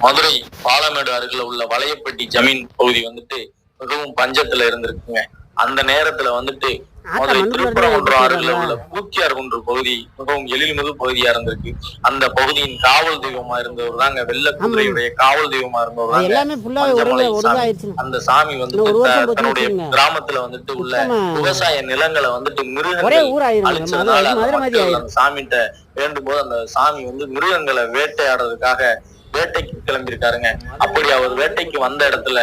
மதுரை பாலமேடு அருகில உள்ள வளையப்பட்டி ஜமீன் பகுதி வந்துட்டு மிகவும் பஞ்சத்துல இருந்திருக்குங்க. அந்த நேரத்துல வந்துட்டு மதுரை திருப்பரங்குன்றம் அருகில உள்ள பூச்சியார் குன்று பகுதி மிகவும் எழில்மிகு பகுதியா இருந்திருக்கு. அந்த பகுதியின் காவல் தெய்வமா இருந்தவர் தாங்க, வெள்ள குதிரையுடைய காவல் தெய்வமா இருந்தவர் தாங்க அந்த சாமி வந்துட்டு தன்னுடைய கிராமத்துல வந்துட்டு உள்ள விவசாய நிலங்களை வந்துட்டு மிருகங்கள் அழிச்சதுனால அந்த சாமிகிட்ட வேண்டும் போது அந்த சாமி வந்து மிருகங்களை வேட்டையாடுறதுக்காக வேட்டைக்கு கிளம்பியிருக்காருங்க. அப்படி அவர் வேட்டைக்கு வந்த இடத்துல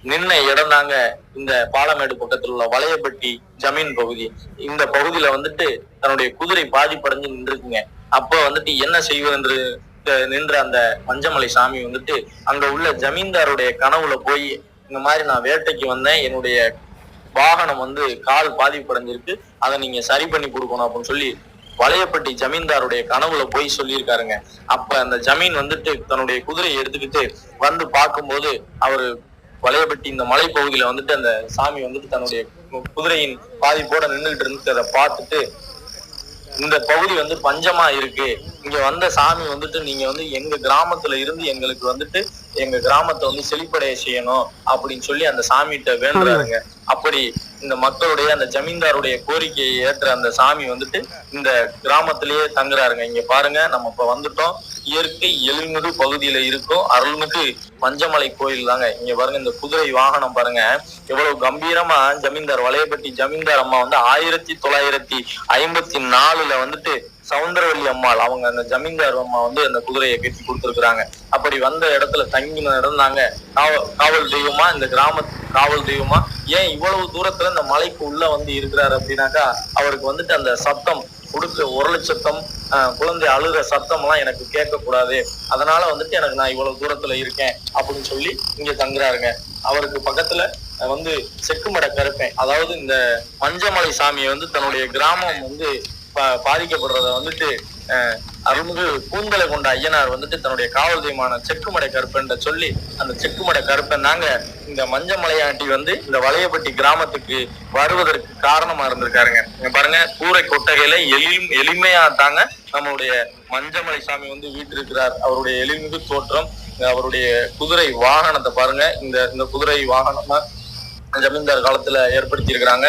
நின்ன இடம் தாங்க இந்த பாலமேடு பக்கத்துல உள்ள வளையப்பட்டி ஜமீன் பகுதி. இந்த பகுதியில வந்துட்டு தன்னுடைய குதிரை பாதிப்படைஞ்சு நின்றுக்குங்க. அப்ப வந்துட்டு என்ன செய்வது நின்ற அந்த மஞ்சமலை சாமி வந்துட்டு அங்க உள்ள ஜமீன்தாருடைய கனவுல போய் இந்த மாதிரி நான் வேட்டைக்கு வந்தேன், என்னுடைய வாகனம் வந்து கால் பாதிப்படைஞ்சிருக்கு, அதை நீங்க சரி பண்ணி கொடுக்கணும் அப்படின்னு சொல்லி வளையப்பட்டி ஜமீன்தாருடைய கனவுல போய் சொல்லியிருக்காருங்க. அப்ப அந்த ஜமீன் வந்துட்டு தன்னுடைய குதிரையை எடுத்துக்கிட்டு வந்து பார்க்கும்போது அவரு வளையப்பட்டி இந்த மலை பகுதியில வந்துட்டு அந்த சாமி வந்துட்டு தன்னுடைய குதிரையின் பாதிப்போட நின்றுகிட்டு இருந்து அதை பார்த்துட்டு, இந்த பகுதி வந்து பஞ்சமா இருக்கு, இங்க வந்த சாமி வந்துட்டு நீங்க வந்து எங்க கிராமத்துல இருந்து எங்களுக்கு வந்துட்டு எங்க கிராமத்தை வந்து செழிப்படைய செய்யணும் அப்படின்னு சொல்லி அந்த சாமிகிட்ட வேண்டுறாருங்க. அப்படி இந்த மக்களுடைய அந்த ஜமீன்தாருடைய கோரிக்கையை ஏற்ற அந்த சாமி வந்துட்டு இந்த கிராமத்திலேயே தங்குறாருங்க. இங்க பாருங்க, நம்ம இப்ப வந்துட்டோம், இயற்கை எழில்மிகு பகுதியில இருக்கும் அருள்மிகு மஞ்சமலை கோயில் தாங்க. இங்க பாருங்க, இந்த குதிரை வாகனம் பாருங்க எவ்வளவு கம்பீரமா ஜமீன்தார் வளையப்பட்டி ஜமீன்தார் அம்மா வந்து 1954 வந்துட்டு சவுந்தரவல்லி அம்மாள் அவங்க அந்த ஜமீன்தார் அம்மா வந்து அந்த குதிரையை கட்டி கொடுத்துருக்குறாங்க. அப்படி வந்த இடத்துல தங்கின இடம் தாங்க காவல் தெய்வமா, இந்த கிராமத்து காவல் தெய்வமா. ஏன் இவ்வளவு தூரத்துல இந்த மலைக்கு உள்ள வந்து இருக்கிறாரு அப்படின்னாக்கா, அவருக்கு வந்துட்டு அந்த சத்தம் கொடுக்க உரள சத்தம், குழந்தை அழுகிற சத்தம் எல்லாம் எனக்கு கேட்க கூடாது, அதனால வந்துட்டு எனக்கு நான் இவ்வளவு தூரத்துல இருக்கேன் அப்படின்னு சொல்லி இங்க தங்குறாருங்க. அவருக்கு பக்கத்துல வந்து செக்குமட கருப்பேன், அதாவது இந்த மஞ்சமலை சாமியை வந்து தன்னுடைய கிராமம் வந்து பாதிக்கப்படுறத வந்துட்டு அருள்மிகு கூந்தலை கொண்ட ஐயனார் வந்துட்டு தன்னுடைய காவல் தெய்வமான செக்குமடை கருப்பன் சொல்லி அந்த செக்குமடை கருப்பன் தாங்க இந்த மஞ்சமலையாண்டி வந்து இந்த வளையப்பட்டி கிராமத்துக்கு வருவதற்கு காரணமா இருந்திருக்காருங்க. பாருங்க, கூரை கொட்டகையில எளிமையா தாங்க நம்மளுடைய மஞ்சமலை சாமி வந்து வீட்டிருக்கிறார். அவருடைய எழில்மிகு தோற்றம், அவருடைய குதிரை வாகனத்தை பாருங்க. இந்த குதிரை வாகனமா ஜமீன்தார் காலத்துல ஏற்படுத்தி இருக்கிறாங்க.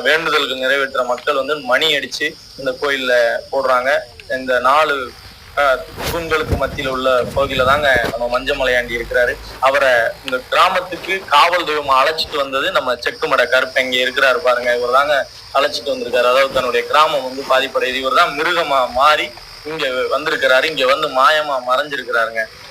வேண்டுதலுக்கு நிறைவேற்ற மக்கள் வந்து மணி அடிச்சு இந்த கோயில்ல போடுறாங்க. இந்த 4 தூண்களுக்கு மத்தியில உள்ள பகுதியில தாங்க நம்ம மஞ்சமலையாண்டி இருக்கிறாரு. அவரை இந்த கிராமத்துக்கு காவல் தெய்வமா அழைச்சிட்டு வந்தது நம்ம செக்குமட கருப்பை இங்க இருக்கிறாரு பாருங்க. இவர் தாங்க அழைச்சிட்டு வந்திருக்காரு. அதாவது தன்னுடைய கிராமம் வந்து பாதிப்படையுது, இவர் தான் மிருகமா மாறி இங்க வந்திருக்கிறாரு, இங்க வந்து மாயமா மறைஞ்சிருக்கிறாருங்க.